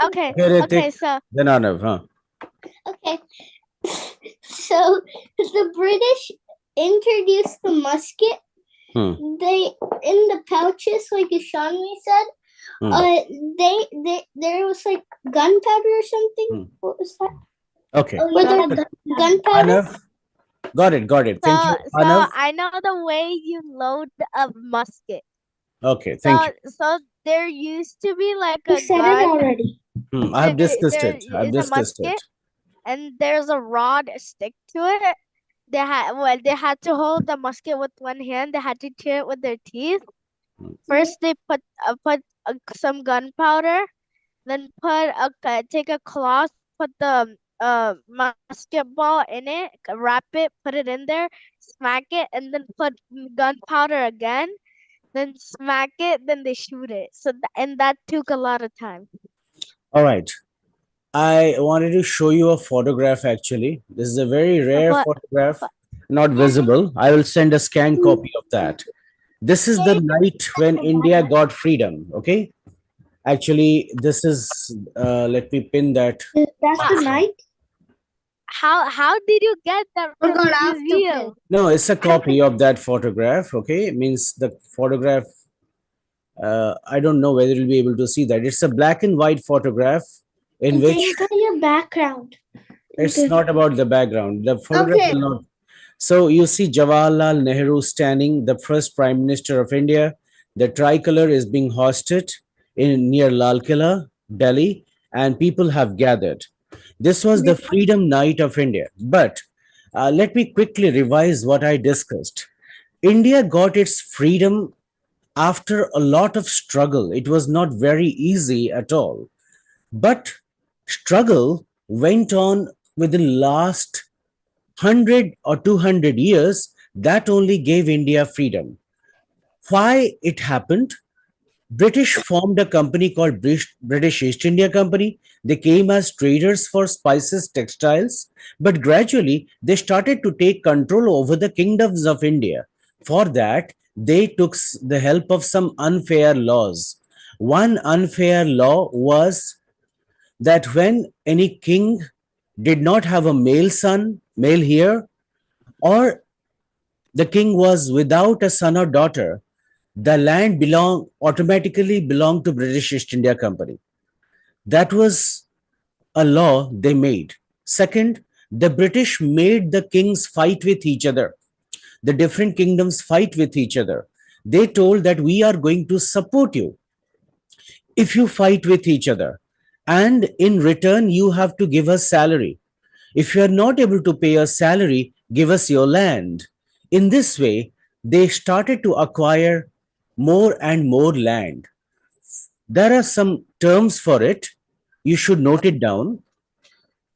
Okay, Okay, Ritik, so then Arnav, huh? Okay. So the British introduced the musket. They in the pouches, like Ishanmi said. There was like gunpowder or something. What was that? Okay. Were there gunpowder? Arnav, got it. Thank you. so Arnav, I know the way you load a musket. okay, thank you. So there used to be like You a said it gun. already. I have discussed There it. I've is a discussed musket, it. and there's a rod stick to it. They had to hold the musket with one hand. They had to tear it with their teeth. First, they put some gunpowder, then take a cloth, put the musket ball in it, wrap it, put it in there, smack it, and then put gunpowder again. Then smack it, then they shoot it. And that took a lot of time. All right. I wanted to show you a photograph actually. This is a very rare But photograph, not visible. I will send a scanned copy of that. This is the night when India got freedom. Okay. Actually, this is, let me pin that. That's the night. how did you get that We're from going the after museum? No, it's a copy of that photograph. Okay. It means the photograph, I don't know whether you'll be able to see that. It's a black and white photograph in which your background. it's not about the background. The photograph Okay. will not. So you see Jawaharlal Nehru standing, the first Prime Minister of India. The tricolor is being hoisted in near Lal Killa, Delhi, and people have gathered. This was the Freedom Night of India. But let me quickly revise what I discussed. India got its freedom after a lot of struggle. It was not very easy at all. But struggle went on within last 100 or 200 years. That only gave India freedom. Why it happened? British formed a company called British East India Company. They came as traders for spices, textiles, but gradually they started to take control over the kingdoms of India. For that, they took the help of some unfair laws. One unfair law was that when any king did not have a male son, male heir, or the king was without a son or daughter, the land automatically belonged to British East India Company. That was a law they made. Second, the British made the kings fight with each other. The different kingdoms fight with each other. They told that we are going to support you if you fight with each other. And in return, you have to give us salary. If you are not able to pay us salary, give us your land. In this way, they started to acquire more and more land. There are some terms for it. You should note it down.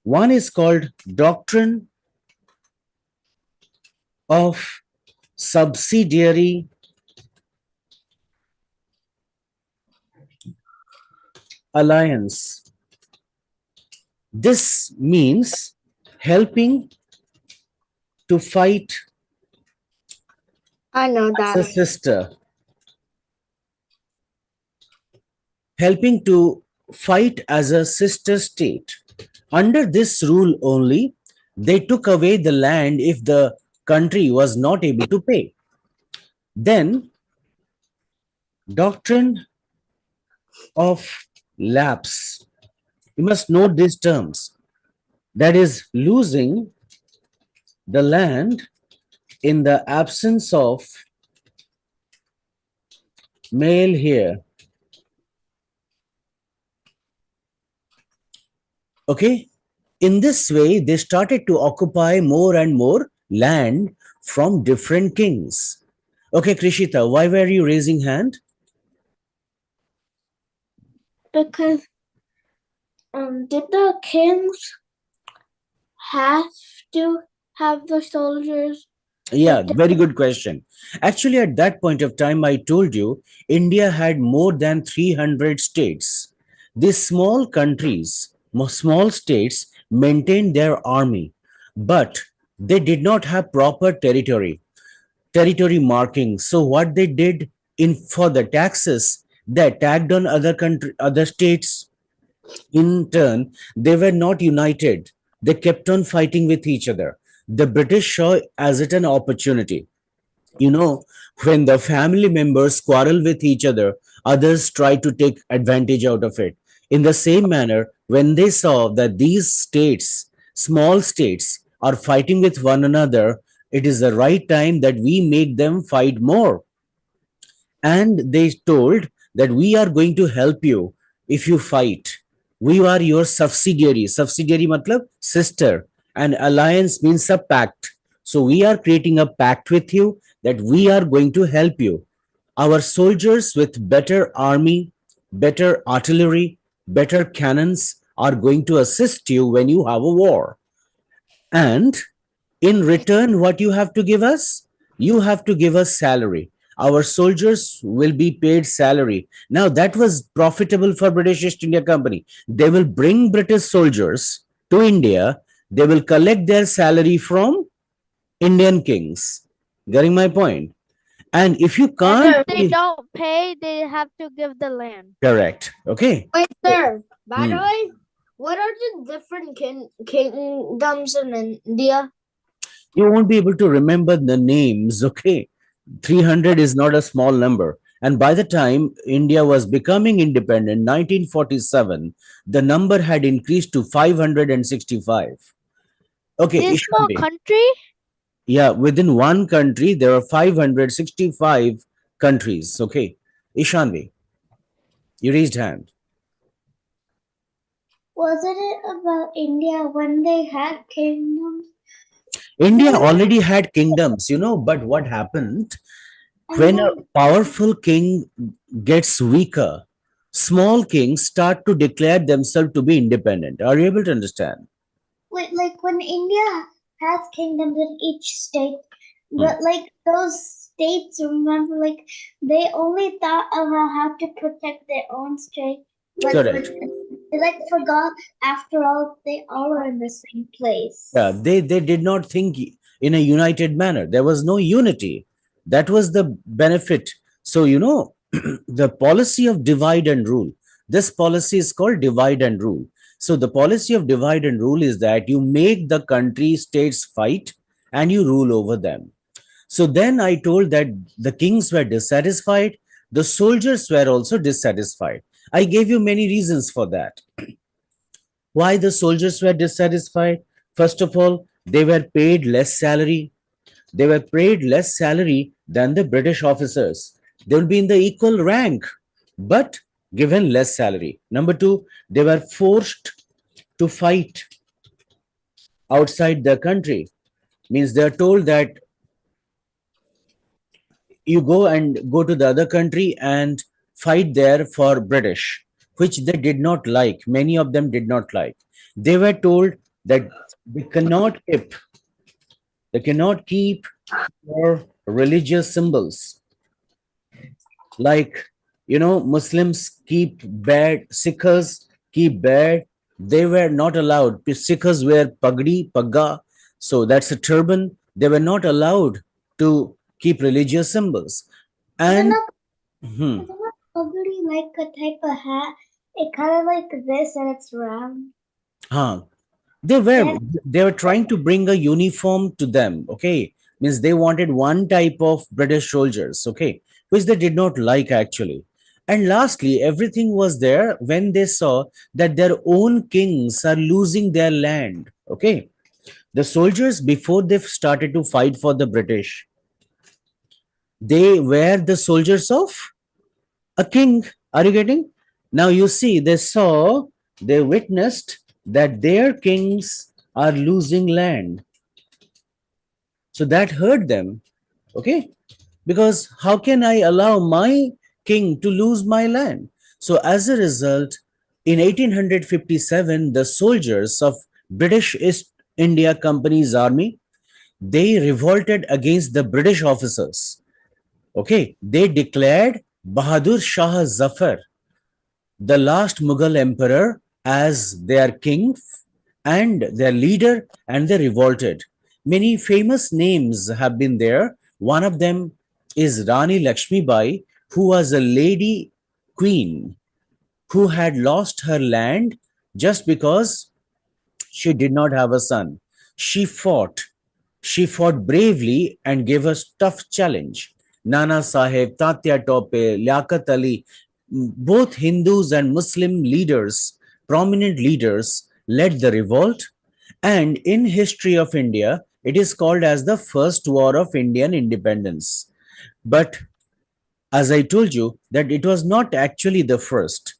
One is called Doctrine of Subsidiary Alliance. This means helping to fight I know as a that. sister, helping to fight as a sister state. Under this rule only, they took away the land if the country was not able to pay. Then, doctrine of lapse. You must note these terms. That is, losing the land in the absence of male heir. Okay? In this way, they started to occupy more and more land from different kings. Okay, Krishita, why were you raising hand? Because did the kings have to have the soldiers? Yeah, very good question. Actually, at that point of time, I told you India had more than 300 states. These small countries, small states, maintained their army, but they did not have proper territory marking. So what they did in for the taxes, they attacked on other states. In turn, they were not united. They kept on fighting with each other. The British saw as it an opportunity. You know, when the family members quarrel with each other, others try to take advantage out of it. In the same manner, when they saw that these states, small states, are fighting with one another, it is the right time that we make them fight more. And they told that we are going to help you if you fight. We are your subsidiary. Subsidiary matlab sister. And alliance means a pact. So we are creating a pact with you that we are going to help you. Our soldiers with better army, better artillery, better cannons are going to assist you when you have a war. And in return, what you have to give us? You have to give us salary. Our soldiers will be paid salary. Now that was profitable for British East India Company. They will bring British soldiers to India. They will collect their salary from Indian kings. Getting my point? And if you And can't, if they don't pay, they have to give the land. correct. Okay. Wait, sir. By the Hmm. way, what are the different kingdoms in India? You won't be able to remember the names. Okay. 300 is not a small number. And by the time India was becoming independent, 1947, the number had increased to 565. Okay, This small Ishanvi. country, Yeah, within one country, there are 565 countries. Okay, Ishanvi, you raised hand. Wasn't it about India when they had kingdoms? India already had kingdoms, but what happened when a powerful king gets weaker, small kings start to declare themselves to be independent. Are you able to understand? Wait, like when India has kingdoms in each state, but like those states, remember, like they only thought about how to protect their own state. Correct. They like forgot. After all, they all are in the same place. Yeah, they did not think in a united manner. There was no unity. That was the benefit. So, the policy of divide and rule. This policy is called divide and rule. So, the policy of divide and rule is that you make the country states fight and you rule over them. So, then I told that the kings were dissatisfied, the soldiers were also dissatisfied. I gave you many reasons for that. Why the soldiers were dissatisfied? First of all, they were paid less salary. They were paid less salary than the British officers. They will be in the equal rank, but given less salary. Number two, they were forced to fight outside their country. Means they are told that you go to the other country and fight there for British, which they did not like. Many of them did not like. They were told that they cannot keep your religious symbols. Like, Muslims keep bad, Sikhs keep bad. They were not allowed. Sikhs wear pagdi, pagga. So that's a turban. They were not allowed to keep religious symbols. And Isn't that pagdi like a type of hat? It kind of like this and it's round. they were trying to bring a uniform to them. Okay, means they wanted one type of British soldiers. Okay, which they did not like actually. And lastly, everything was there when they saw that their own kings are losing their land. Okay, the soldiers, before they started to fight for the British, they were the soldiers of a king. Are you getting? Now you see, they witnessed that their kings are losing land. So that hurt them. Okay, because how can I allow my king to lose my land? So as a result, in 1857, the soldiers of British East India Company's army, they revolted against the British officers. Okay, they declared Bahadur Shah Zafar, the last Mughal emperor, as their king and their leader, and they revolted. Many famous names have been there. One of them is Rani Lakshmi Bai, who was a lady queen who had lost her land just because she did not have a son. She fought. She fought bravely and gave a tough challenge. Nana Sahib, Tatya Tope, Liaquat Ali, both Hindus and Muslim leaders, prominent leaders, led the revolt. And in history of India, it is called as the First War of Indian Independence. But as I told you, that it was not actually the first.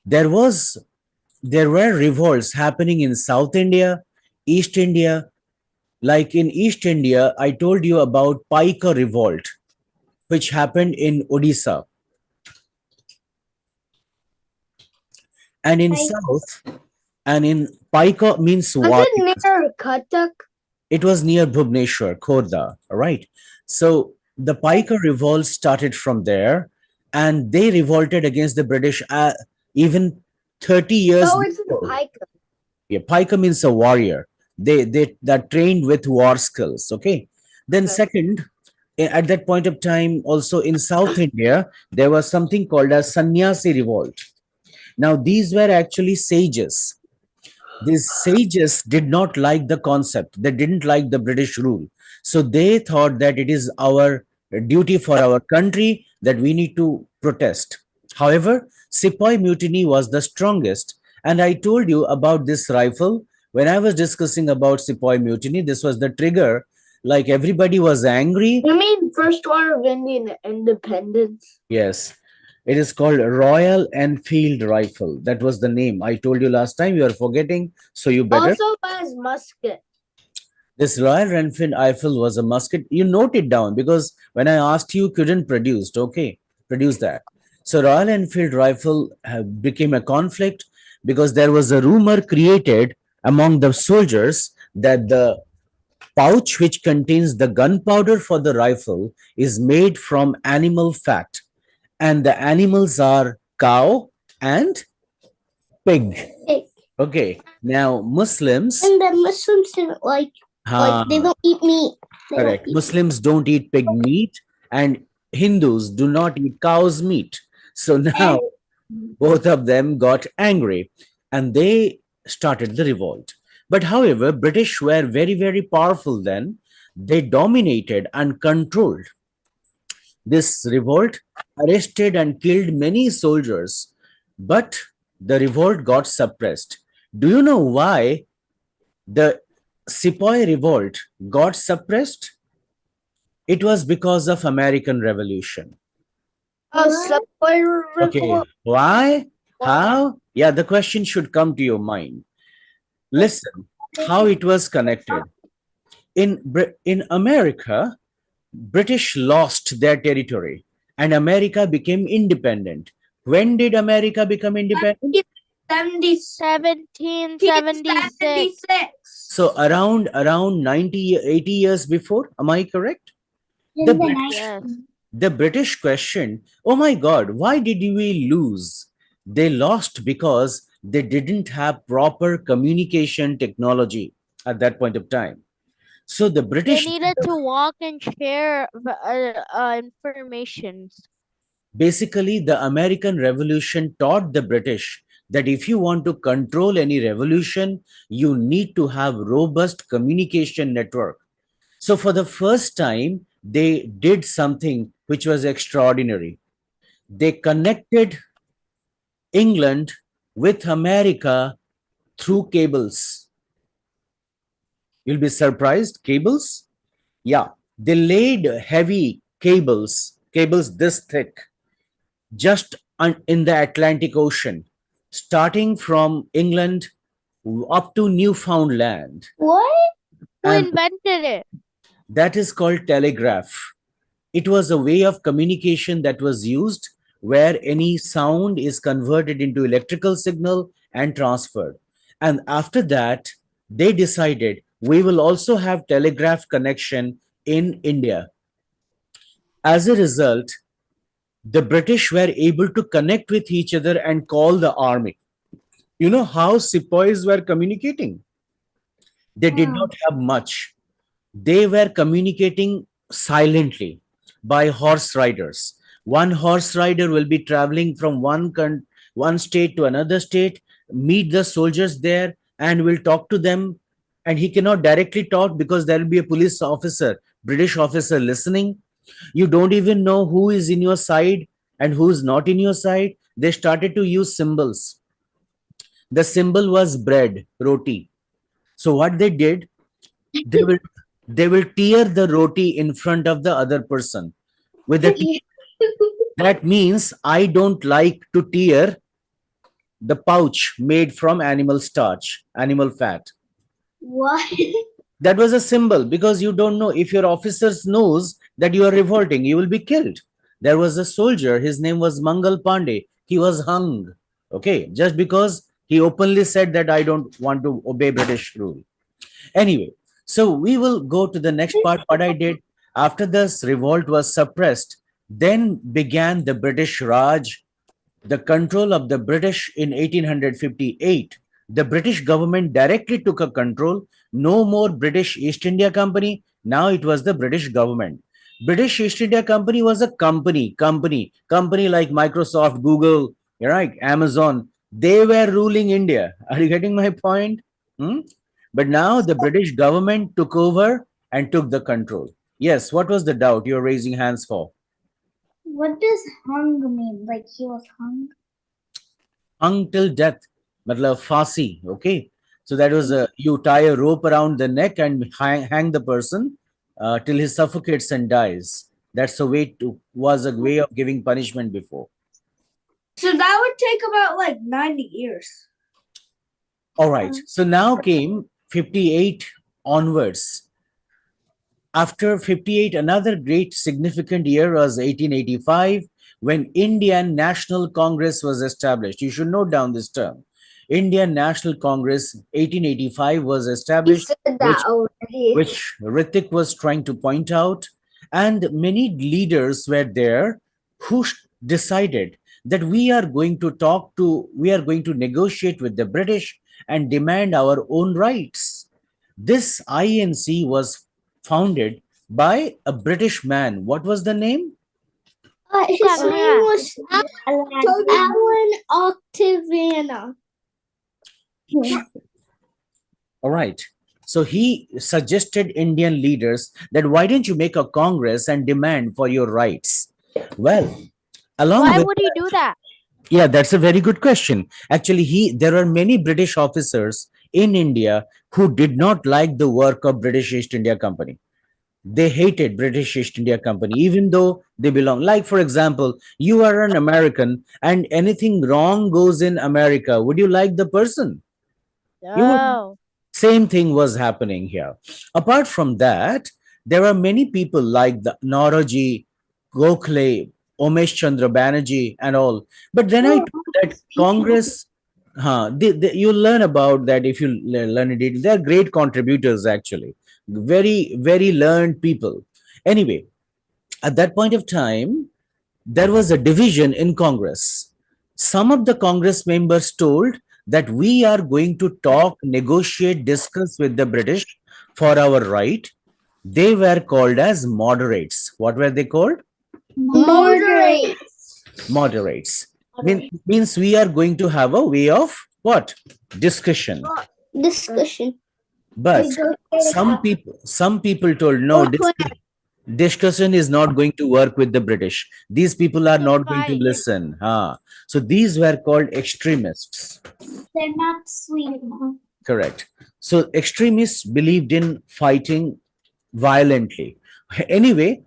There were revolts happening in South India, East India. Like in East India, I told you about Paika revolt, which happened in Odisha. And in South, and in Paika means Was war. it near Cuttack? It was near Bhubaneswar, Khorda, all right? So the Paika revolt started from there, and they revolted against the British even 30 years Oh, it's in before. Pika. Yeah, Paika means a warrior. They are trained with war skills. Okay. Then Okay. second, at that point of time, also in South India, there was something called as Sannyasi revolt. Now these were actually sages. These sages did not like the concept. They didn't like the British rule. So they thought that it is our duty for our country that we need to protest. However, Sepoy mutiny was the strongest. And I told you about this rifle. When I was discussing about Sepoy mutiny, this was the trigger. Like everybody was angry. You mean First War of Indian Independence? Yes. It is called Royal Enfield rifle. That was the name. I told you last time. You are forgetting. So you better. Also as musket. This Royal Enfield rifle was a musket. You note it down because when I asked you, couldn't produce. Okay, produce that. So Royal Enfield rifle became a conflict because there was a rumor created among the soldiers that the pouch which contains the gunpowder for the rifle is made from animal fat, and the animals are cow and pig. Pig. Okay, now Muslims. And the Muslims didn't like they don't eat meat. They don't Correct. eat- Muslims don't eat pig meat, and Hindus do not eat cow's meat. So now both of them got angry and they started the revolt. But however, British were very, very powerful then. They dominated and controlled this revolt, arrested and killed many soldiers, but the revolt got suppressed. Do you know why the Sepoy revolt got suppressed? It was because of American Revolution. Okay, why? How? Yeah, the question should come to your mind. Listen, how it was connected. In America, British lost their territory and America became independent. When did America become independent? 1776. So around 90, 80 years before, am I correct? The British, Yes. the British questioned, oh my God, why did we lose? They lost because they didn't have proper communication technology at that point of time. So the They British needed to walk and share information. basically the American Revolution taught the British that if you want to control any revolution, you need to have robust communication network. So for the first time, they did something which was extraordinary. They connected England with America through cables. You'll be surprised, cables? Yeah, they laid heavy cables this thick, just in the Atlantic Ocean, starting from England up to Newfoundland. What? Who And invented it? that is called telegraph. It was a way of communication that was used where any sound is converted into electrical signal and transferred. And after that, they decided we will also have telegraph connection in India. As a result, the British were able to connect with each other and call the army. You know how sepoys were communicating? They did not have much. They were communicating silently by horse riders. One horse rider will be traveling from one state to another state, meet the soldiers there, and will talk to them. And he cannot directly talk because there will be a police officer, British officer listening. You don't even know who is in your side and who is not in your side. They started to use symbols. The symbol was bread, roti. So what they did, they will they will tear the roti in front of the other person with a tear. That means I don't like to tear the pouch made from animal starch, animal fat. What? That was a symbol, because you don't know, if your officers knows that you are revolting, you will be killed. There was a soldier, his name was Mangal Pandey. He was hung, okay, just because he openly said that I don't want to obey British rule. Anyway, so we will go to the next part. What I did after this revolt was suppressed, then began the British Raj, the control of the British in 1858. The British government directly took a control. No more British East India Company. Now it was the British government. British East India Company was a company like Microsoft, Google, right, Amazon. They were ruling India. Are you getting my point? But now the British government took over and took the control. Yes, what was the doubt you're raising hands for? What does hung mean? Like he was hung? Hung till death, matlab fasi, okay? So that was you tie a rope around the neck and hang the person till he suffocates and dies. That's a way was a way of giving punishment before. So that would take about like 90 years. All right. So now came 58 onwards. After 58, another great significant year was 1885, when Indian National Congress was established. You should note down this term. Indian National Congress 1885 was established, which Ritik was trying to point out. And many leaders were there who decided that we are going to negotiate with the British and demand our own rights. This INC was founded by a British man. What was the name? His name was Alan Octaviana. All right. So he suggested Indian leaders that why don't you make a congress and demand for your rights? Well, why would he do that? Yeah, that's a very good question. Actually, there are many British officers in India who did not like the work of British East India Company. They hated British East India Company, even though they belong. Like, for example, you are an American and anything wrong goes in America. Would you like the person? No. Same thing was happening here. Apart from that, there are many people like the Nauroji, Gokhale, Umesh Chandra Banerjee and all. But then I told that Congress, you learn about that if you learn it. They are great contributors, actually. Very, very learned people. Anyway, at that point of time, there was a division in Congress. Some of the Congress members told that we are going to talk, negotiate, discuss with the British for our right. They were called as moderates. What were they called? Moderates. Moderates. Means we are going to have a way of what? Discussion. Discussion. But some people told no, discussion is not going to work with the British. These people are not going to listen. So these were called extremists. They're not sweet. Correct. So extremists believed in fighting violently. Anyway,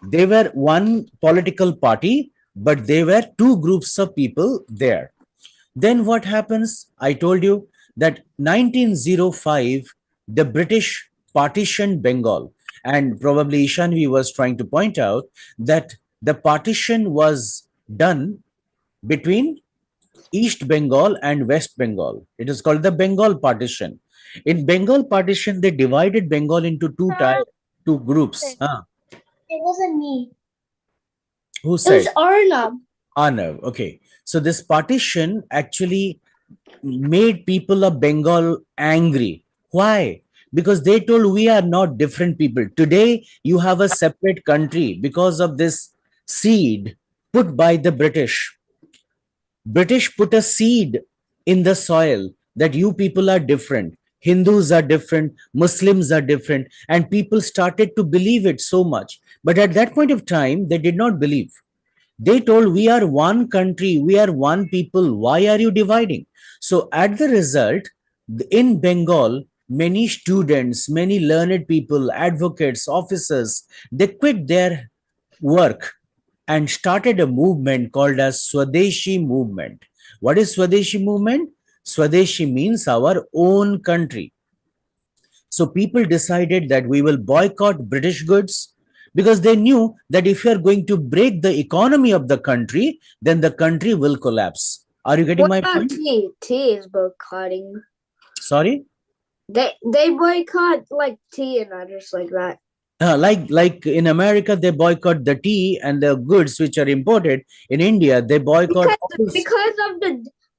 they were one political party, but they were two groups of people there. Then what happens? I told you that 1905, the British partitioned Bengal. And probably Ishanvi was trying to point out that the partition was done between East Bengal and West Bengal. It is called the Bengal partition. In Bengal partition, they divided Bengal into two groups. It wasn't me. Who said? It was Arnab. Arnav. Okay. So this partition actually made people of Bengal angry. Why? Because they told we are not different people. Today, you have a separate country because of this seed put by the British. British put a seed in the soil that you people are different. Hindus are different, Muslims are different, and people started to believe it so much. But at that point of time, they did not believe. They told, we are one country, we are one people. Why are you dividing? So at the result, in Bengal, many students, many learned people, advocates, officers, they quit their work and started a movement called as Swadeshi movement. What is Swadeshi movement? Swadeshi means our own country. So people decided that we will boycott British goods because they knew that if you are going to break the economy of the country, then the country will collapse. Are you getting What my about point? tea? Tea is boycotting. Sorry? They boycott like tea and others like that. Like in America, they boycott the tea and the goods which are imported. In India, they boycott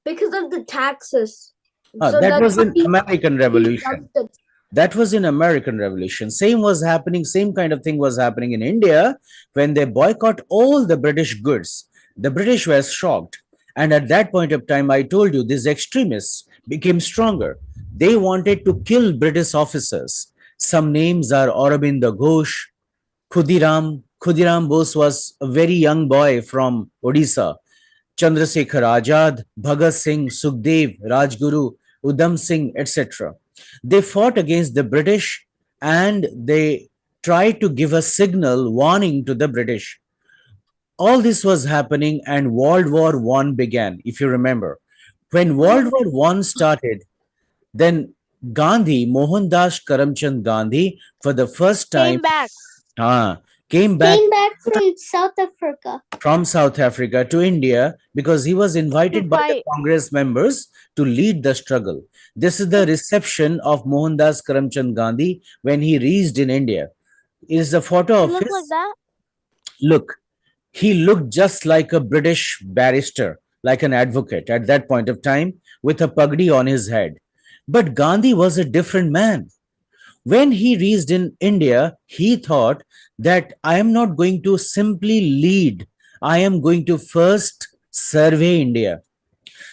Because of the taxes. that was why in American Revolution. dumped it. That was in American Revolution. Same was happening, same kind of thing was happening in India when they boycott all the British goods. The British were shocked. And at that point of time, I told you, these extremists became stronger. They wanted to kill British officers. Some names are Aurobindo Ghosh, Khudiram. Khudiram Bose was a very young boy from Odisha. Chandrasekhar Azad, Bhagat Singh, Sukhdev, Rajguru, Udham Singh, etc. They fought against the British and they tried to give a signal warning to the British. All this was happening and World War I began, if you remember. When World War I started, then Gandhi, Mohandas Karamchand Gandhi, for the first time Came back. came back from South Africa. from South Africa to India because he was invited To by the fight. Congress members to lead the struggle. This is the reception of Mohandas Karamchand Gandhi when he reached in India. It is a photo He of looked his like that. look. He looked just like a British barrister, like an advocate at that point of time with a pagdi on his head. But Gandhi was a different man. When he reached in India, he thought that I am not going to simply lead, I am going to first survey India.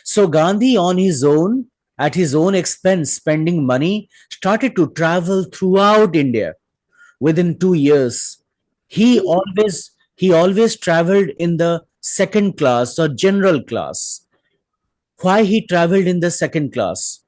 So Gandhi, on his own, at his own expense, spending money, started to travel throughout India. Within 2 years, he always traveled in the second class or general class. Why he traveled in the second class?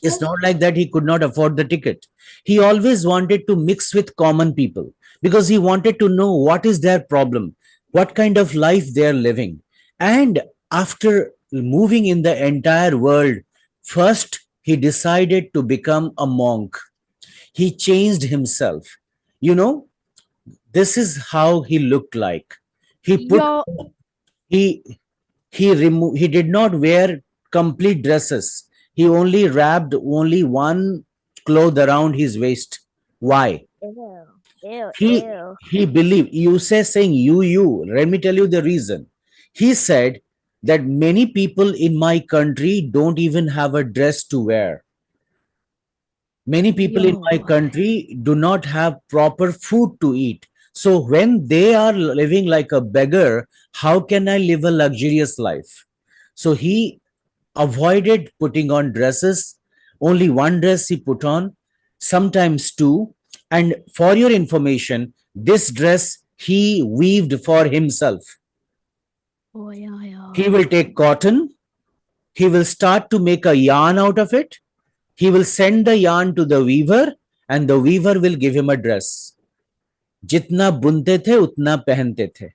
It's not like that he could not afford the ticket. He always wanted to mix with common people because he wanted to know what is their problem, what kind of life they are living. And after moving in the entire world, first he decided to become a monk. He changed himself. You know, this is how he looked like. He put Yo, he did not wear complete dresses. He only wrapped only one cloth around his waist. Why? He ew. he believed, you saying you, let me tell you the reason. He said that many people in my country don't even have a dress to wear. Many people in my Yo. country do not have proper food to eat. So when they are living like a beggar, how can I live a luxurious life? So he avoided putting on dresses. Only one dress he put on, sometimes two. And for your information, this dress he weaved for himself. Oh, yeah. He will take cotton, he will start to make a yarn out of it. He will send the yarn to the weaver and the weaver will give him a dress. Jitna bunte the, utna pehante the.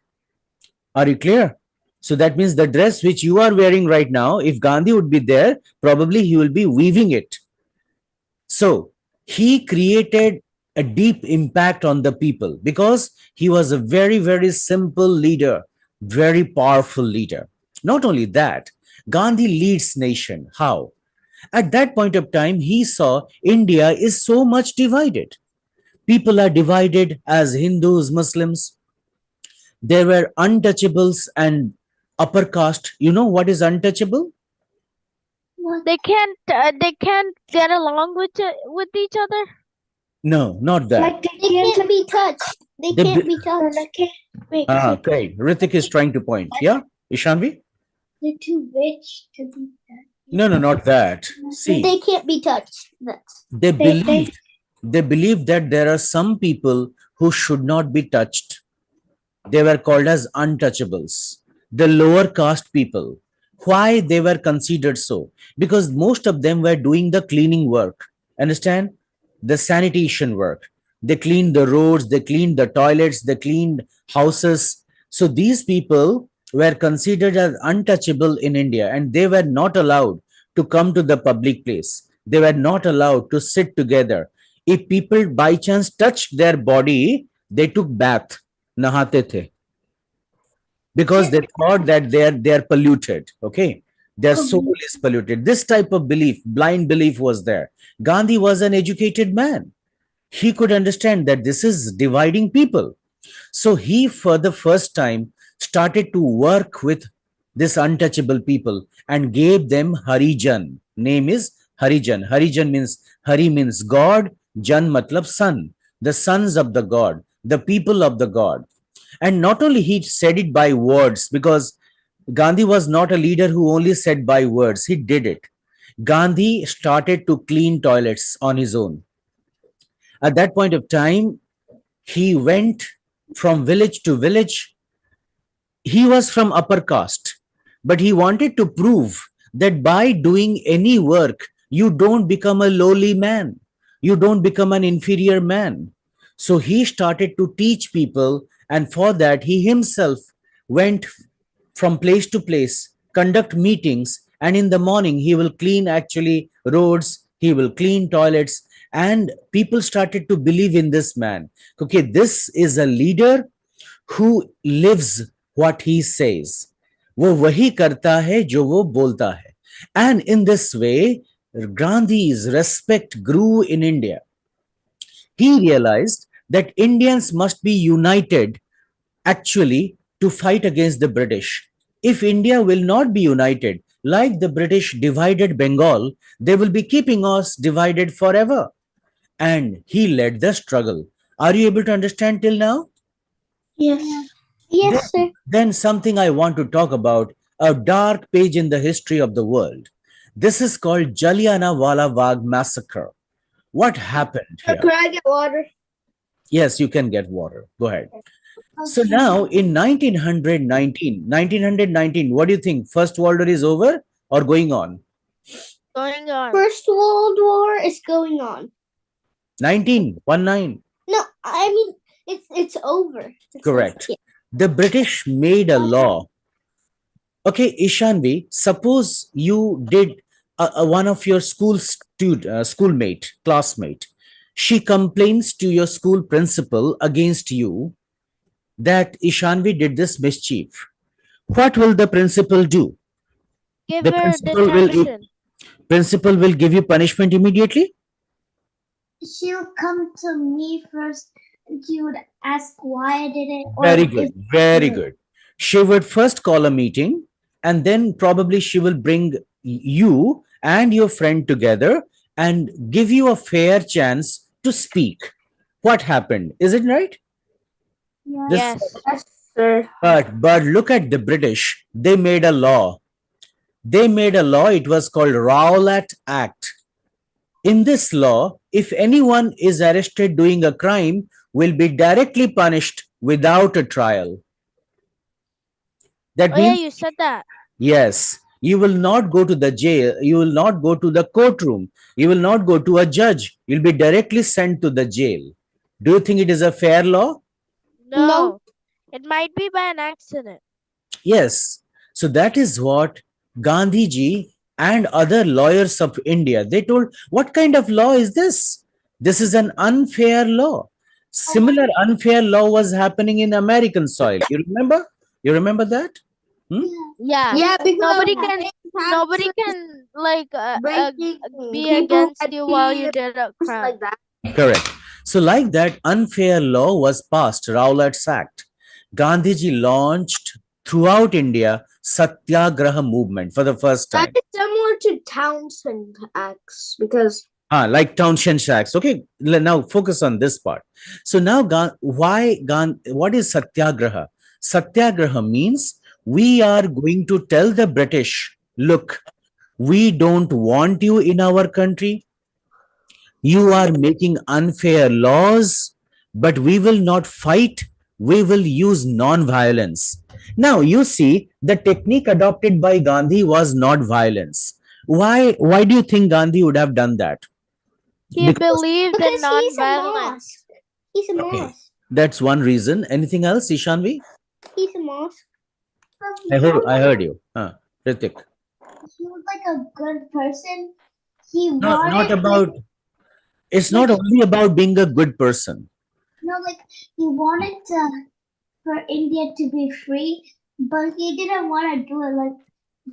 Are you clear? So that means the dress which you are wearing right now, if Gandhi would be there, probably he will be weaving it. So he created a deep impact on the people because he was a very, very simple leader, very powerful leader. Not only that, Gandhi leads nation. How? At that point of time, he saw India is so much divided. People are divided as Hindus, Muslims. There were untouchables and upper caste. You know what is untouchable? They can't get along with each other. No, not that. Like They can't be touched. They They can't be- be touched. Wait, Okay, Ritik is trying to point. Yeah, Ishanvi? They're too rich to be that. No, not that. See, They can't be touched. That's they believed that there are some people who should not be touched. They were called as untouchables, the lower caste people. Why they were considered so? Because most of them were doing the cleaning work. Understand? The sanitation work. They cleaned the roads, they cleaned the toilets, they cleaned houses. So these people were considered as untouchable in India, and they were not allowed to come to the public place. They were not allowed to sit together. If people by chance touched their body, they took bath, nahate the, because they thought that they are polluted. Okay, their soul is polluted. This type of belief, blind belief, was there. Gandhi was an educated man. He could understand that this is dividing people. So he, for the first time, started to work with this untouchable people and gave them Harijan. Name is Harijan. Harijan means, Hari means God, Jan matlab son, the sons of the God, the people of the God. And not only he said it by words, because Gandhi was not a leader who only said by words, he did it. Gandhi started to clean toilets on his own. At that point of time, he went from village to village. He was from upper caste, but he wanted to prove that by doing any work, you don't become a lowly man. You don't become an inferior man. So he started to teach people, and for that, he himself went from place to place, conduct meetings, and in the morning, he will clean actually roads, he will clean toilets, and people started to believe in this man. Okay, this is a leader who lives what he says. वो वही करता है जो वो बोलता है. And in this way, Gandhi's respect grew in India. He realized that Indians must be united actually to fight against the British. If India will not be united, like the British divided Bengal, they will be keeping us divided forever. And he led the struggle. Are you able to understand till now? yes. Yes, sir. Then something I want to talk about, a dark page in the history of the world. This is called Jallianwala Bagh massacre. What happened here? Could I get water? Yes, you can get water. Go ahead. So now in 1919, what do you think? First World War is over or going on? Going on. First World War is going on. 19. No, I mean it's over. Correct. Yeah. The British made a law. Okay, Ishanvi, suppose you did one of your schoolmate, classmate. She complains to your school principal against you that Ishanvi did this mischief. What will the principal do? Give The her principal will give you punishment immediately? She'll come to me first and she would ask why I did it. Very good. Very good. She would first call a meeting, and then probably she will bring you and your friend together and give you a fair chance to speak. What happened? Is it right? Yes. This- Yes. Sir. But look at the British. They made a law. It was called Rowlatt Act. In this law, if anyone is arrested doing a crime, will be directly punished without a trial. That Oh yeah, means, you said that. yes, you will not go to the jail, you will not go to the courtroom, you will not go to a judge, you'll be directly sent to the jail. Do you think it is a fair law? No. It might be by an accident. Yes. So that is what Gandhiji and other lawyers of India, they told, what kind of law is this? This is an unfair law. Similar unfair law was happening in American soil. You remember? You remember that? Yeah. Yeah, because Nobody can like breaking be people against at you while you the- did a crime. like that. Correct. So like that, unfair law was passed, Rowlatt's Act. Gandhiji launched throughout India Satyagraha movement for the first time. That is similar to Townsend Acts because Like Townshend Acts. Okay, now focus on this part. So now, what is Satyagraha? Satyagraha means we are going to tell the British, look, we don't want you in our country. You are making unfair laws, but we will not fight. We will use non-violence. Now, you see, the technique adopted by Gandhi was not violence. Why do you think Gandhi would have done that? He believed in Because he's a non-violence. moss. He's a Okay. moss. That's one reason. Anything else, Ishanvi? He's a moss. I heard you. Ritik. He was like a good person. He Not wanted about, it's not only about being a good person. like he wanted for India to be free, but he didn't want to do it like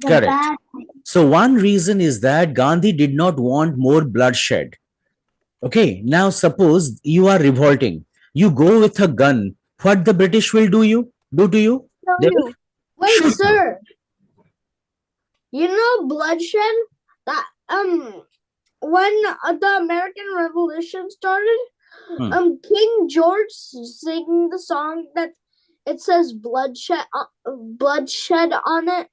the Correct. bad way. So one reason is that Gandhi did not want more bloodshed. Okay, now suppose you are revolting. You go with a gun. What the British will do to you? They will Wait, shoot you. sir. You know bloodshed? That when the American Revolution started, Hmm. King George singing the song that it says bloodshed on it.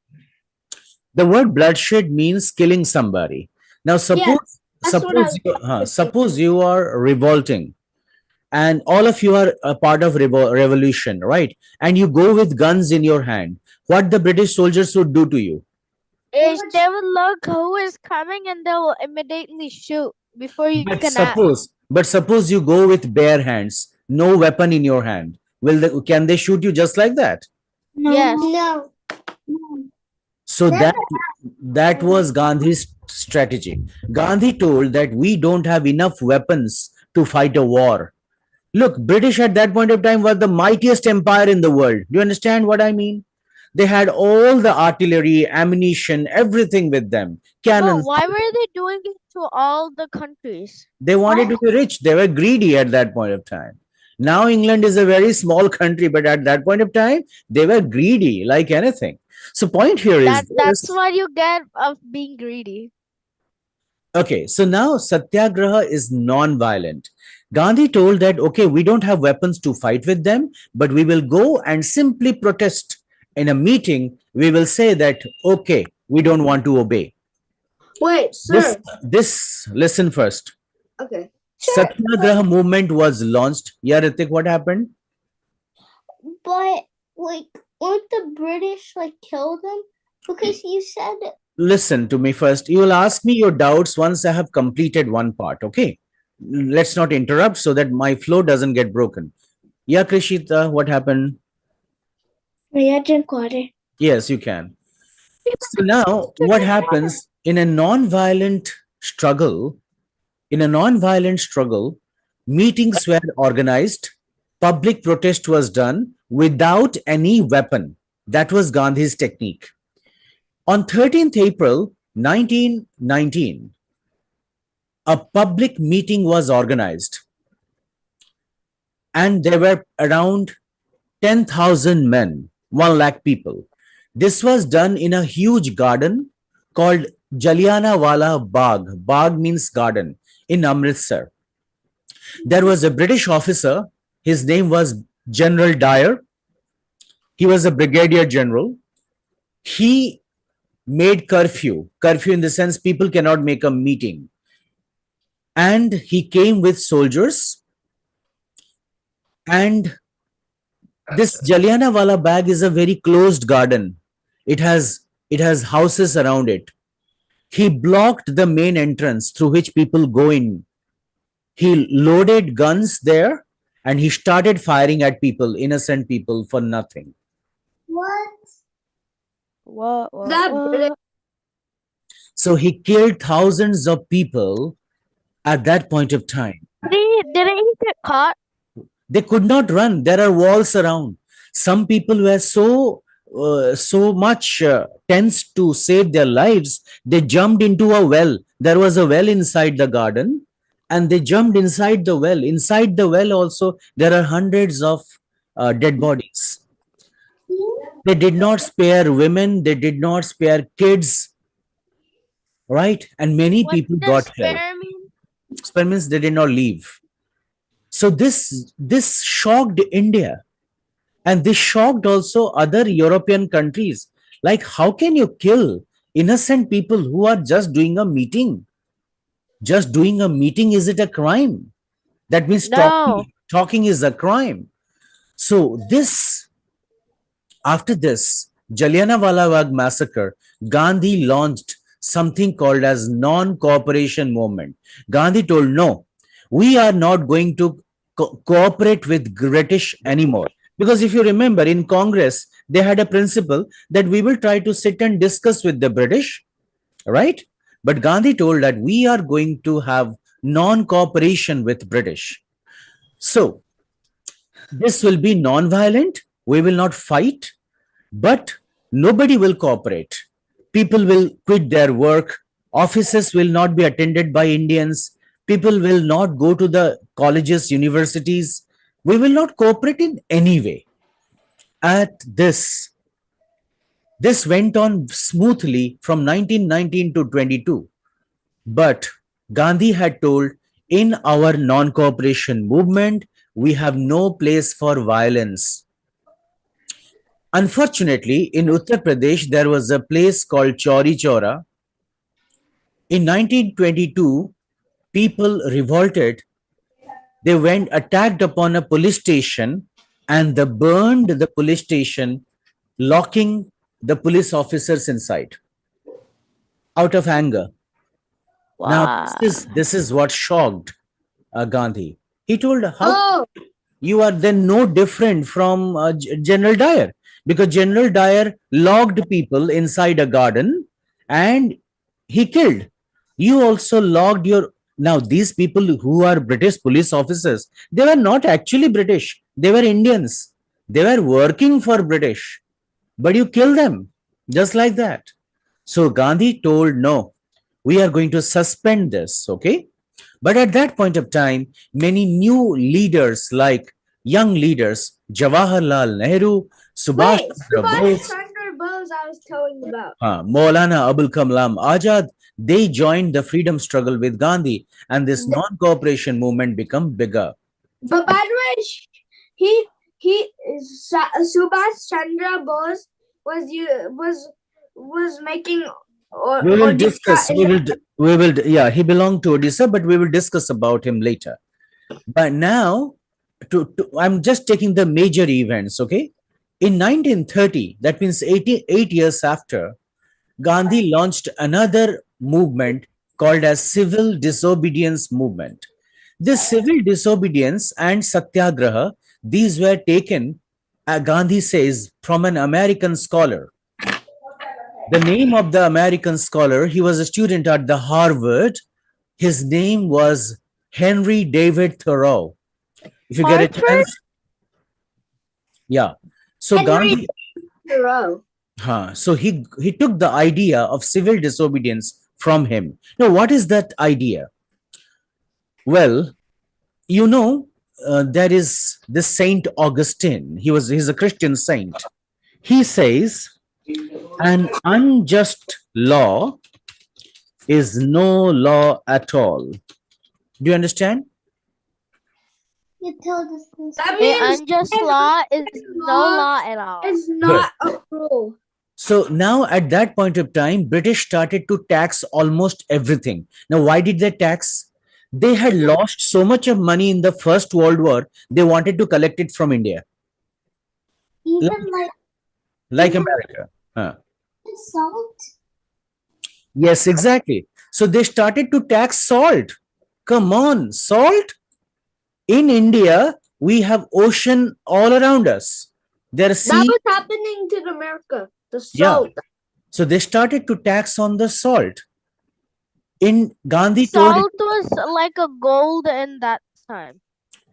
The word bloodshed means killing somebody. Now suppose that's what I suppose you are revolting, and all of you are a part of revolution, right? And you go with guns in your hand. What the British soldiers would do to you? Is they will look who is coming and they will immediately shoot before you But can act. suppose you go with bare hands, no weapon in your hand. Can they shoot you just like that? Yes. No. So that was Gandhi's strategy. Gandhi told that we don't have enough weapons to fight a war. Look, British at that point of time was the mightiest empire in the world. Do you understand what I mean? They had all the artillery, ammunition, everything with them. But Cannons. why were they doing it to all the countries? They wanted to be rich. They were greedy at that point of time. Now England is a very small country, but at that point of time, they were greedy like anything. So point here is That's this. what you get of being greedy. Okay, so now Satyagraha is non-violent. Gandhi told that, okay, we don't have weapons to fight with them, but we will go and simply protest. In a meeting, we will say that, okay, we don't want to obey. Wait, sir. Listen first. Okay. Satyagraha movement was launched. Yeah, Ritik, what happened? But like, won't the British like kill them? Because you said Listen to me first. You will ask me your doubts once I have completed one part, okay? Let's not interrupt so that my flow doesn't get broken. Yeah, Krishita, what happened? I drink water. Yes, you can. So now what happens in a non-violent struggle? In a non-violent struggle, meetings were organized, public protest was done without any weapon. That was Gandhi's technique. On 13th April 1919, a public meeting was organized, and there were around 10,000 men, 1 lakh people. This was done in a huge garden called Jallianwala Bagh. Bagh means garden, in Amritsar. There was a British officer. His name was General Dyer. He was a brigadier general. He made curfew in the sense people cannot make a meeting. And he came with soldiers. And this Jallianwala Bagh is a very closed garden. It has houses around it. He blocked the main entrance through which people go in. He loaded guns there and he started firing at people, innocent people, for nothing. What? That So he killed thousands of people at that point of time. Didn't he get caught? They could not run. There are walls around. Some people were so much tense to save their lives. They jumped into a well. There was a well inside the garden, and they jumped inside the well. Inside the well also, there are hundreds of dead bodies. They did not spare women. They did not spare kids. Right? And many What people does got killed. spare mean? Spare means they did not leave. So this shocked India. And this shocked also other European countries. Like, how can you kill innocent people who are just doing a meeting? Just doing a meeting, is it a crime? That means No. talking is a crime. So this, after this Jallianwala Bagh massacre, Gandhi launched something called as non-cooperation movement. Gandhi told, no, we are not going to cooperate with British anymore. Because if you remember, in Congress, they had a principle that we will try to sit and discuss with the British, right? But Gandhi told that we are going to have non-cooperation with British. So this will be non-violent. We will not fight, but nobody will cooperate. People will quit their work. Offices will not be attended by Indians. People will not go to the colleges, universities. We will not cooperate in any way. At this went on smoothly from 1919 to 22. But Gandhi had told, in our non-cooperation movement, we have no place for violence. Unfortunately, in Uttar Pradesh, there was a place called Chauri Chaura. In 1922, people revolted. They went, attacked upon a police station, and they burned the police station, locking the police officers inside out of anger. Now, Wow. this is what shocked Gandhi. He told, how Oh, you are then no different from General Dyer, because General Dyer locked people inside a garden and he killed. You also locked your. Now, these people who are British police officers, they were not actually British. They were Indians. They were working for British, but you kill them just like that. So Gandhi told, no, we are going to suspend this. Okay. But at that point of time, many new leaders, like young leaders, Jawaharlal Nehru, Subhash wait, Chandra Subhash Bose, Chandra Bose I was telling you about. Maulana Abul Kalam Azad, they joined the freedom struggle with Gandhi, and this non-cooperation movement became bigger. But by the way, Subhash Chandra Bose was making We will Odisha discuss. Yeah, he belonged to Odisha, but we will discuss about him later. But now, I'm just taking the major events, okay? In 1930, that means 88 years after, Gandhi launched another movement called as Civil Disobedience Movement. This civil disobedience and satyagraha, these were taken, Gandhi says, from an American scholar. The name of the American scholar, he was a student at the Harvard. His name was Henry David Thoreau. If you get a chance. Yeah. So Henry Gandhi, Thoreau. so he took the idea of civil disobedience from him. Now, what is that idea? Well, you know, there is this Saint Augustine. He's a Christian saint. He says, an unjust law is no law at all. Do you understand? You told us this. That An means unjust law is no law at all. it's not a rule. So now at that point of time, British started to tax almost everything. Now, why did they tax? They had lost so much of money in the First World War, they wanted to collect it from India, Even like America. salt. Yes, exactly. So they started to tax salt. Come on, salt? In India, we have ocean all around us. There are That sea. was happening to America. The Yeah. salt. So they started to tax on the salt. In Gandhi told, Salt was like a gold in that time.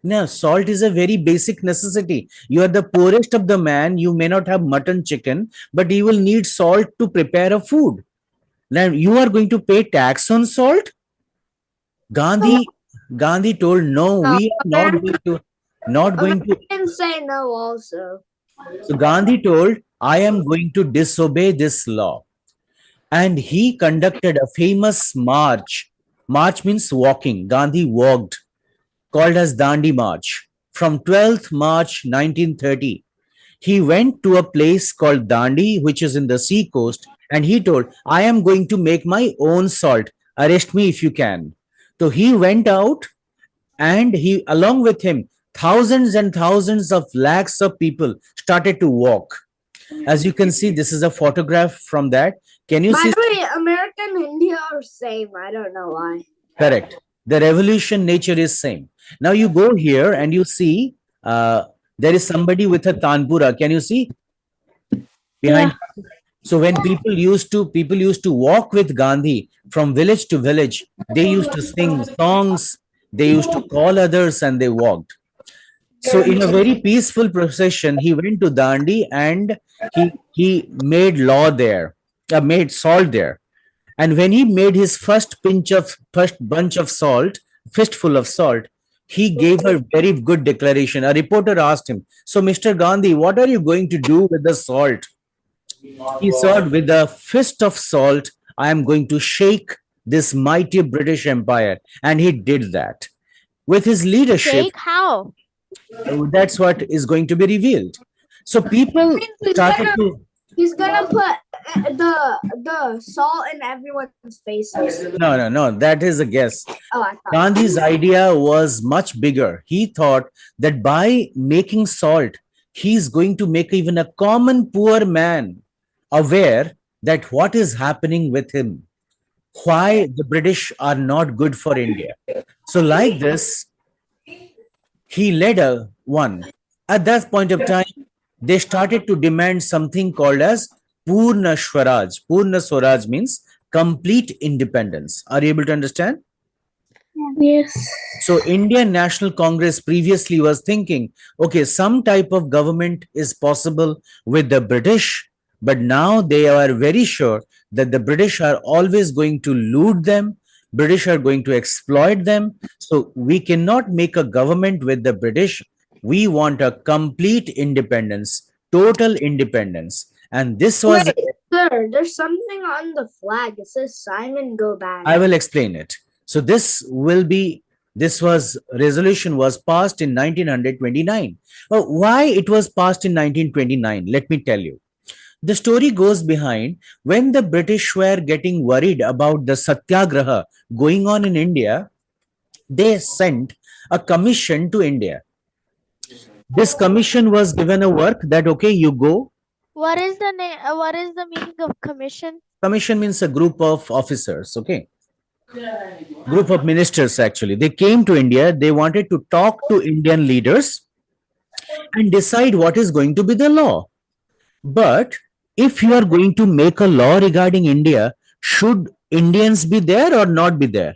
no, salt is a very basic necessity. You are the poorest of the man. You may not have mutton, chicken, but you will need salt to prepare a food. Now you are going to pay tax on salt? Gandhi told, no, we are not going to. Didn't say no also. So Gandhi told, I am going to disobey this law. And he conducted a famous march. March means walking. Gandhi walked, called as Dandi March, from 12th March 1930. He went to a place called Dandi, which is in the sea coast, and he told, I am going to make my own salt. Arrest me if you can. So he went out, and he, along with him, thousands and thousands of lakhs of people started to walk. As you can see, this is a photograph from that. Can you By see? the way, America and India are same. I don't know why. Correct. The revolution nature is same. Now you go here and you see there is somebody with a tanpura. Can you see behind? So when people used to walk with Gandhi from village to village, they used to sing songs, they used to call others, and they walked. So in a very peaceful procession, he went to Dandi, and he made law there, made salt there. And when he made his first bunch of salt, fistful of salt, he gave a very good declaration. A reporter asked him, "So, Mr. Gandhi, what are you going to do with the salt?" He said, "With a fist of salt, I am going to shake this mighty British Empire." And he did that. With his leadership, Shake how? that's what is going to be revealed. So people started to, He's gonna put the salt in everyone's faces. no, that is a guess. Oh, I thought. Gandhi's idea was much bigger. He thought that by making salt, he's going to make even a common poor man aware that what is happening with him, why the British are not good for India. So like this, he led a one. At that point of time, they started to demand something called as Purna Swaraj. Purna Swaraj means complete independence. Are you able to understand? Yes. So Indian National Congress previously was thinking, okay, some type of government is possible with the British, but now they are very sure that the British are always going to loot them. British are going to exploit them. So we cannot make a government with the British. We want a complete independence, total independence. And this was, Wait, sir, there's something on the flag. It says Simon go back. I will explain it. So this resolution was passed in 1929. Why it was passed in 1929? Let me tell you. The story goes behind when the British were getting worried about the satyagraha going on in India, they sent a commission to India. This commission was given a work that, okay, you go. What is the name? What is the meaning of commission? Commission means a group of officers, okay? Group of ministers, actually. They came to India. They wanted to talk to Indian leaders and decide what is going to be the law. But if you are going to make a law regarding India, should Indians be there or not be there?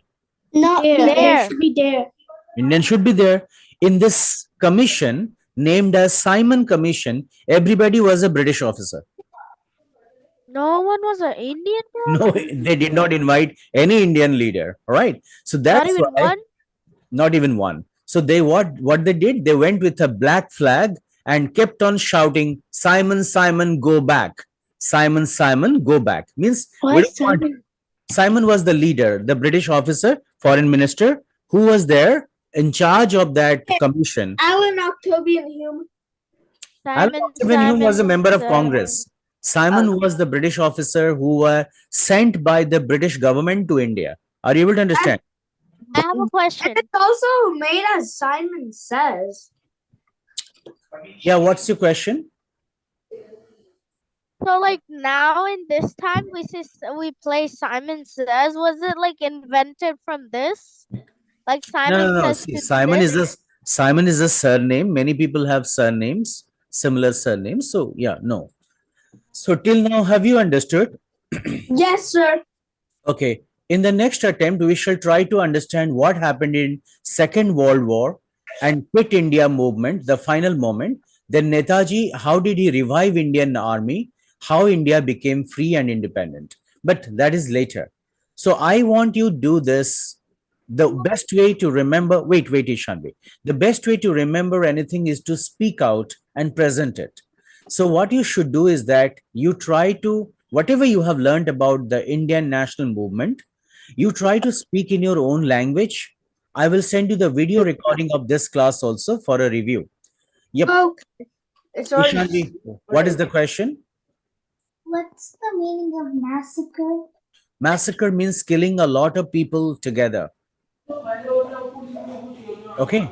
Not There. there. Should be there. Indians should be there. In this commission, named as Simon Commission, everybody was a British officer. No one was an Indian, bro. No, they did not invite any Indian leader. All right. So Not that's even why, one. not even one. So they what they did, they went with a black flag and kept on shouting, "Simon, Simon, go back. Simon, Simon, go back." Means we Why don't want- Simon? Simon was the leader, the British officer, foreign minister, who was there in charge of that commission. Alan Octavian Hume. Alan Simon, Octavian Hume was a Simon, member of Simon. Congress. Simon was the British officer who were sent by the British government to India. Are you able to understand? I have a question. And it's also made as Simon says. Yeah, what's your question? So like now in this time we play Simon Says. Was it like invented from this? Like Simon No. Says See, to Simon is a surname. Many people have surnames, similar surnames. So yeah, no. So till now, have you understood? Yes, sir. Okay. In the next attempt, we shall try to understand what happened in Second World War and Quit India movement, the final moment. Then Netaji, how did he revive Indian army? How India became free and independent. But that is later. So I want you to do this. The best way to remember, wait, Ishanvi. The best way to remember anything is to speak out and present it. So what you should do is that you try to, whatever you have learned about the Indian national movement, you try to speak in your own language. I will send you the video recording of this class also for a review. Yep. Okay. It's already. Ishanji, what is the question? What's the meaning of massacre? Massacre means killing a lot of people together. Okay.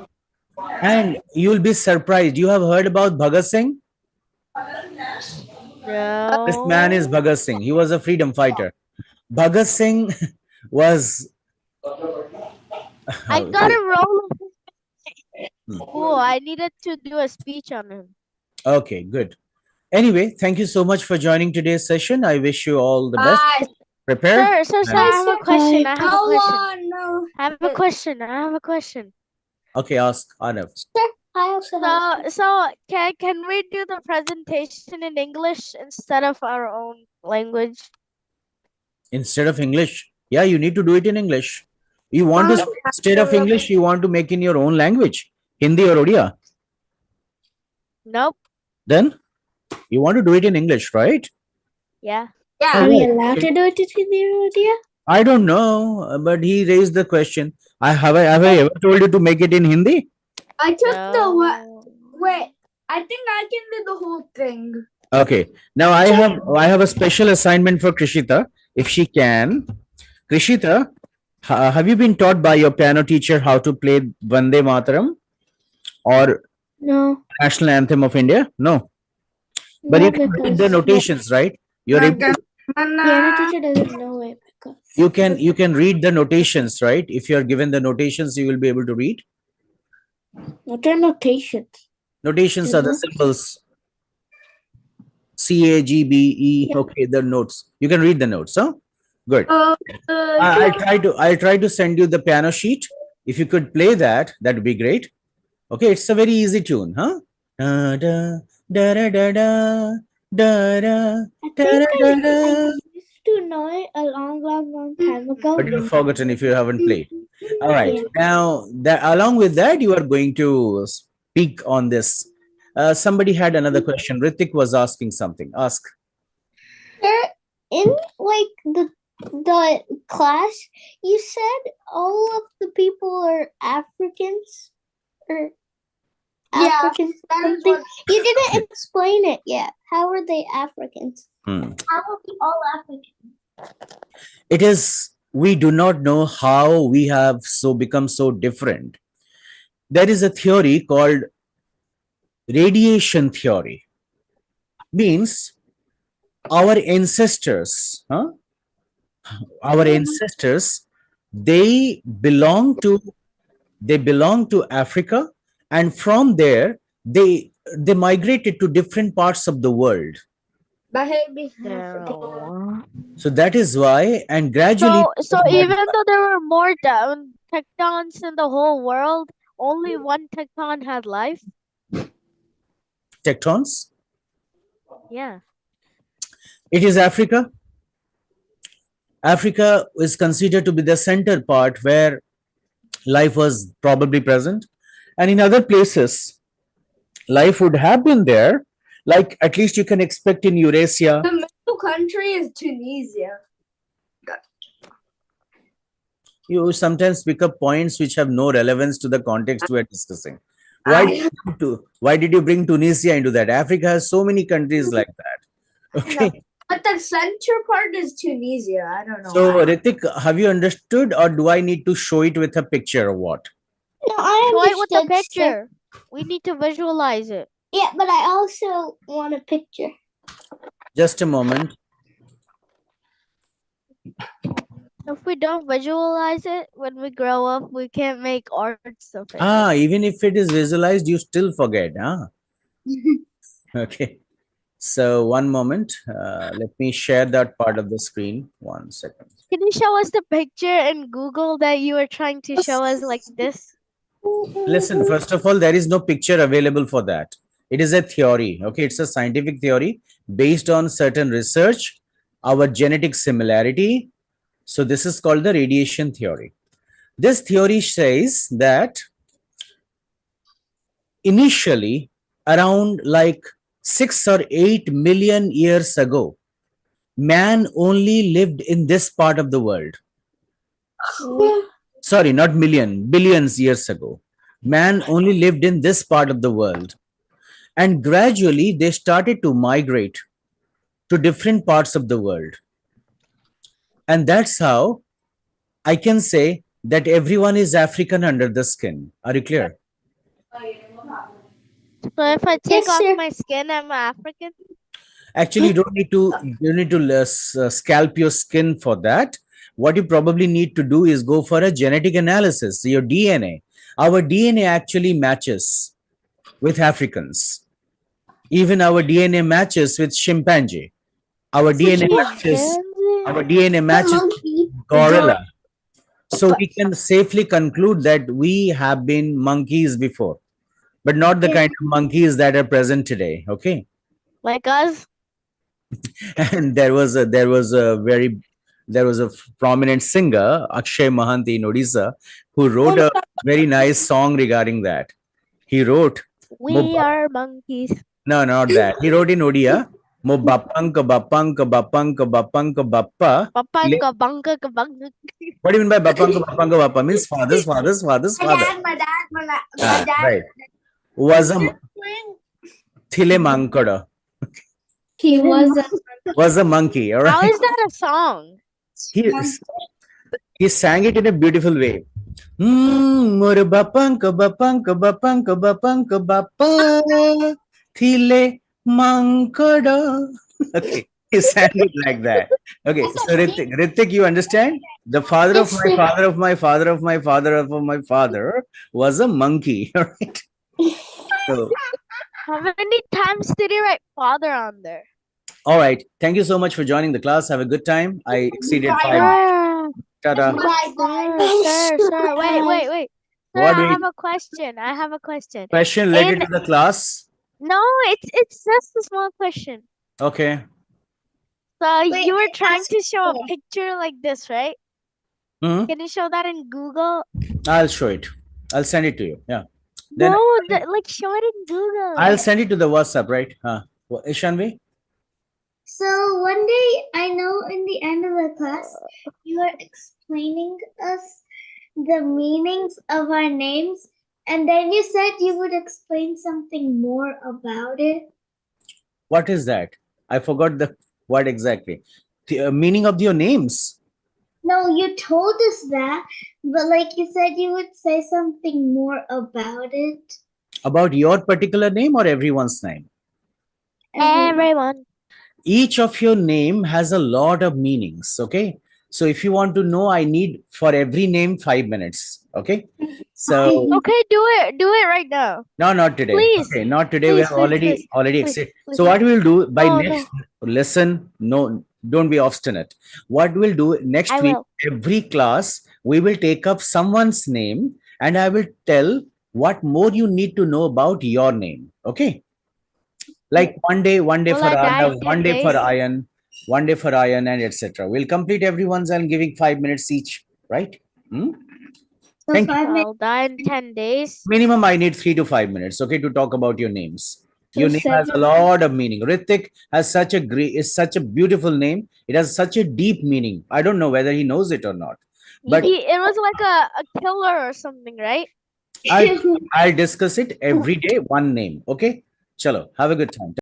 And you'll be surprised. You have heard about Bhagat Singh? This man is No. Bhagat Singh. He was a freedom fighter. Bhagat Singh was. I got a roll of Hmm. school. I needed to do a speech on him. Okay, good. Anyway, thank you so much for joining today's session. I wish you all the best. Prepare. Sir, I have a question. I have a How question. long? No. I have a question. I have a question. Okay, ask Arnav. I also have. So can we do the presentation in English instead of our own language? Instead of English, yeah, you need to do it in English. You want to, instead of English, you want to make in your own language, Hindi or Odia. Nope. Then you want to do it in English, right? Yeah. Yeah. Are we Oh, allowed to do it in the idea? I don't know, but he raised the question. Have I ever told you to make it in Hindi? I took the what? No. Wait. I think I can do the whole thing. Okay. Now I have a special assignment for Krishita, if she can. Krishita, have you been taught by your piano teacher how to play Vande Mataram or No. National Anthem of India? No. But no, you can read because the notations, right? You're able to, piano teacher doesn't know it because you can read the notations, right? If you're given the notations, you will be able to read. what are notations? Notations are the Notes? symbols. CAGBE. Yeah. Okay, the notes. You can read the notes, huh? Good. Uh, I'll try to send you the piano sheet. If you could play that, that would be great. Okay, it's a very easy tune, huh? Da, da, da, da, da, da, da, da, I da, think da, da. I used to know it a long time ago. But you've forgotten if you haven't played. All right. Yeah. Now, along with that, you are going to speak on this. Somebody had another question. Ritik was asking something. Ask. Sir, in like the class, you said all of the people are Africans or Yeah, Africans. that is Something. what. You didn't explain it yet. How are they Africans? Hmm. How are we all African? It is, we do not know how we have become so different. There is a theory called radiation theory. Means our ancestors, they belong to Africa, and from there they migrated to different parts of the world. No. So that is why, and gradually. So even though there were more tectons in the whole world, only one tecton had life. Tectons. Yeah. It is Africa. Africa is considered to be the center part where life was probably present. And in other places, life would have been there. Like at least you can expect in Eurasia. The middle country is Tunisia. You sometimes pick up points which have no relevance to the context we are discussing. Why did you bring Tunisia into that? Africa has so many countries like that. Okay. But the center part is Tunisia. I don't know. So, why. Ritik, have you understood, or do I need to show it with a picture or what? No, I Show it with the understood, sir. picture. We need to visualize it. Yeah, but I also want a picture. Just a moment. If we don't visualize it when we grow up, we can't make arts of it. Even if it is visualized, you still forget. Okay. So, one moment. Let me share that part of the screen. 1 second. Can you show us the picture in Google that you were trying to show us like this? Listen, first of all, there is no picture available for that. It is a theory. Okay. It's a scientific theory based on certain research, our genetic similarity. So, this is called the radiation theory. This theory says that initially, around like 6 or 8 million years ago, man only lived in this part of the world. Sorry, not million, billions years ago. Man only lived in this part of the world. And gradually they started to migrate to different parts of the world. And that's how I can say that everyone is African under the skin. Are you clear? So if I take Yes, off sir. my skin, I'm African. Actually, you need to scalp your skin for that. What you probably need to do is go for a genetic analysis, your DNA. Our DNA actually matches with Africans. Even our DNA matches with chimpanzee. Our DNA matches. Chimpanzee. Our DNA The matches monkey. gorilla. So we can safely conclude that we have been monkeys before, but not the kind of monkeys that are present today. Okay. Like us. And there was a prominent singer, Akshay Mahanti in Odisha, who wrote a very nice song regarding that. He wrote, We are monkeys. no, not that. He wrote in Odia, Mo bapanka bapanka bapanka bapanka bappa. Papanka banka kabanga. What do you mean by bapanka bapanka bappa? Means father. My dad, Right. Was a thile mankada. He Was a monkey. All How right. is that a song? He sang it in a beautiful way. More bapanka bapanka bapanka bapanka bappa thile mankada. Okay, he sang it like that. Okay, so Ritik, you understand? The father of my father of my father of my father of my father was a monkey. All right. So, How many times did he write father on there? all right. Thank you so much for joining the class. Have a good time. I exceeded 5 minutes. Sir, Ta-da. sir. Wait. Sir, What I we have a question. question related to the class? No, it's just a small question. Okay. So Wait, you were I trying asked to show a you. picture like this, right? Hmm? Can you show that in Google? I'll show it. I'll send it to you. Yeah. Then No, like show it in Google. I'll send it to the WhatsApp, right? Ishanvi? So one day, I know in the end of the class, you are explaining us the meanings of our names, and then you said you would explain something more about it. What is that? I forgot the what exactly. The meaning of your names. No, you told us that, but like you said, you would say something more about it. About your particular name or everyone's name? Everyone. Each of your name has a lot of meanings. Okay. So if you want to know, I need for every name 5 minutes. Okay. So Okay, do it right now. no, not today. Please. Okay, not today. We Please, have already please, exceeded. please. So what we'll do by No, next lesson, no, don't be obstinate. What we'll do next I week, will. every class, we will take up someone's name and I will tell what more you need to know about your name. Okay. Like one day Will for I die in Arnav, 10 one day for days? Ayan, one day for Ayan, and etc. We'll complete everyone's and giving 5 minutes each, right? Hmm? So Thank you. 5 minutes. I'll die in 10 days. Minimum, I need 3 to 5 minutes, okay, to talk about your names. Your So name has a 7. lot of meaning. Ritik has such a great, is such a beautiful name. It has such a deep meaning. I don't know whether he knows it or not. But It was like a killer or something, right? I'll discuss it every day, one name. Okay. Chalo, have a good time.